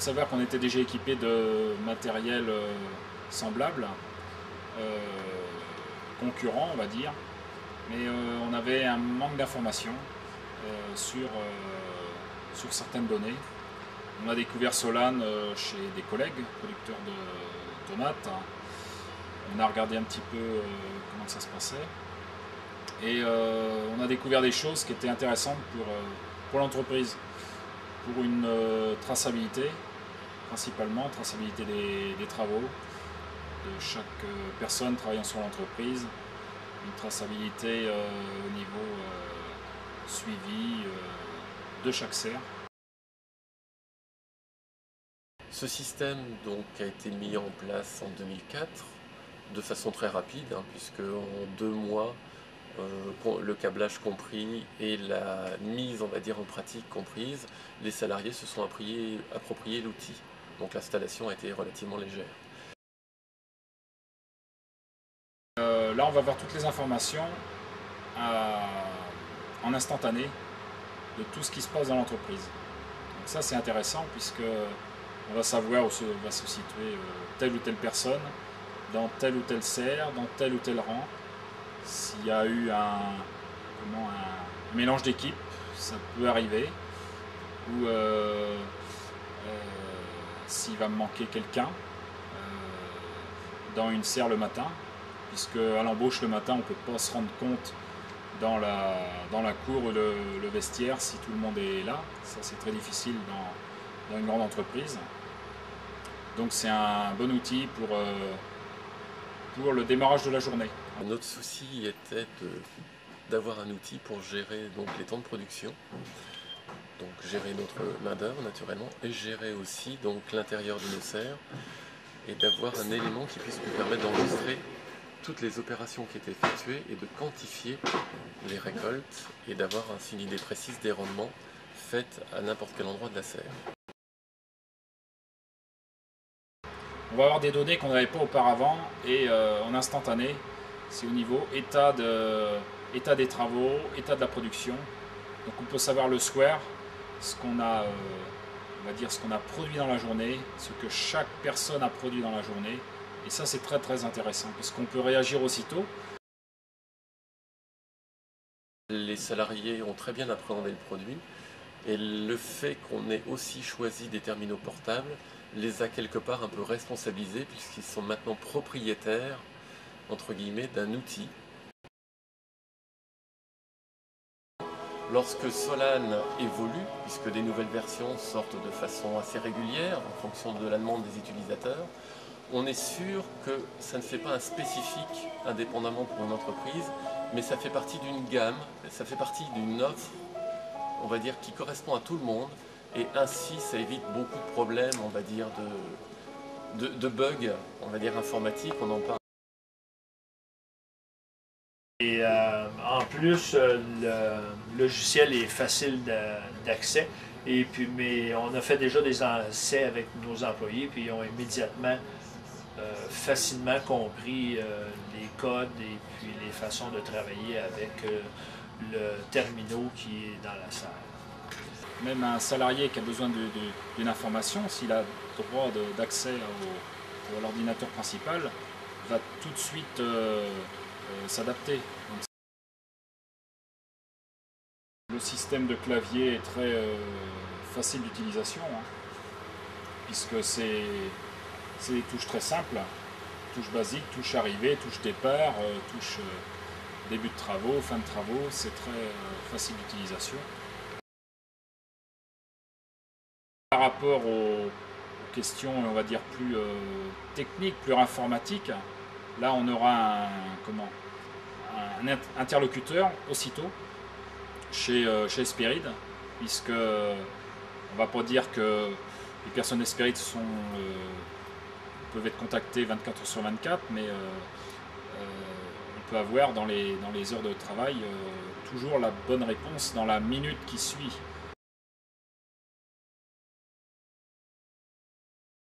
savoir qu'on était déjà équipé de matériel semblable, concurrent on va dire, mais on avait un manque d'informations sur certaines données. On a découvert Solane chez des collègues producteurs de tomates. On a regardé un petit peu comment ça se passait. Et on a découvert des choses qui étaient intéressantes pour l'entreprise. Pour une traçabilité, principalement, traçabilité des travaux, de chaque personne travaillant sur l'entreprise, une traçabilité au niveau suivi de chaque serre. Ce système donc a été mis en place en 2004 de façon très rapide, puisque en 2 mois, le câblage compris et la mise on va dire en pratique comprise, les salariés se sont approprié l'outil. Donc l'installation a été relativement légère. Là on va voir toutes les informations en instantané de tout ce qui se passe dans l'entreprise. Donc ça c'est intéressant puisque on va savoir où va se situer telle ou telle personne, dans telle ou telle serre, dans tel ou tel rang. S'il y a eu un mélange d'équipes, ça peut arriver. Ou s'il va me manquer quelqu'un dans une serre le matin, puisque à l'embauche le matin on ne peut pas se rendre compte dans la cour ou le vestiaire si tout le monde est là. Ça c'est très difficile dans une grande entreprise. Donc c'est un bon outil pour le démarrage de la journée. Notre souci était d'avoir un outil pour gérer donc les temps de production, donc gérer notre main-d'œuvre naturellement, et gérer aussi donc l'intérieur de nos serres, et d'avoir un élément qui puisse nous permettre d'enregistrer toutes les opérations qui étaient effectuées et de quantifier les récoltes et d'avoir ainsi une idée précise des rendements faits à n'importe quel endroit de la serre. On va avoir des données qu'on n'avait pas auparavant et en instantané. C'est au niveau état des travaux, état de la production. Donc on peut savoir le square, ce qu'on a, on va dire ce qu'on a produit dans la journée, ce que chaque personne a produit dans la journée. Et ça c'est très très intéressant parce qu'on peut réagir aussitôt. Les salariés ont très bien appréhendé le produit et le fait qu'on ait aussi choisi des terminaux portables les a quelque part un peu responsabilisés puisqu'ils sont maintenant propriétaires entre guillemets d'un outil. Lorsque Solane évolue, puisque des nouvelles versions sortent de façon assez régulière en fonction de la demande des utilisateurs, on est sûr que ça ne fait pas un spécifique indépendamment pour une entreprise, mais ça fait partie d'une gamme, ça fait partie d'une offre, on va dire, qui correspond à tout le monde, et ainsi ça évite beaucoup de problèmes, on va dire, de bugs, on va dire informatiques, on en parle. Et en plus, le logiciel est facile d'accès. Et puis, mais on a fait déjà des essais avec nos employés, puis ils ont immédiatement facilement compris les codes et puis les façons de travailler avec le terminal qui est dans la salle. Même un salarié qui a besoin d'une information, s'il a droit d'accès à l'ordinateur principal, va tout de suite s'adapter. Le système de clavier est très facile d'utilisation, puisque c'est des touches très simples, touches basiques, touches arrivée, touches départ, touches début de travaux, fin de travaux, c'est très facile d'utilisation. Par rapport aux questions, on va dire, plus techniques, plus informatiques, là on aura un interlocuteur aussitôt chez Hesperid, puisque on ne va pas dire que les personnes Hesperid peuvent être contactées 24 heures sur 24, mais on peut avoir dans les heures de travail toujours la bonne réponse dans la minute qui suit.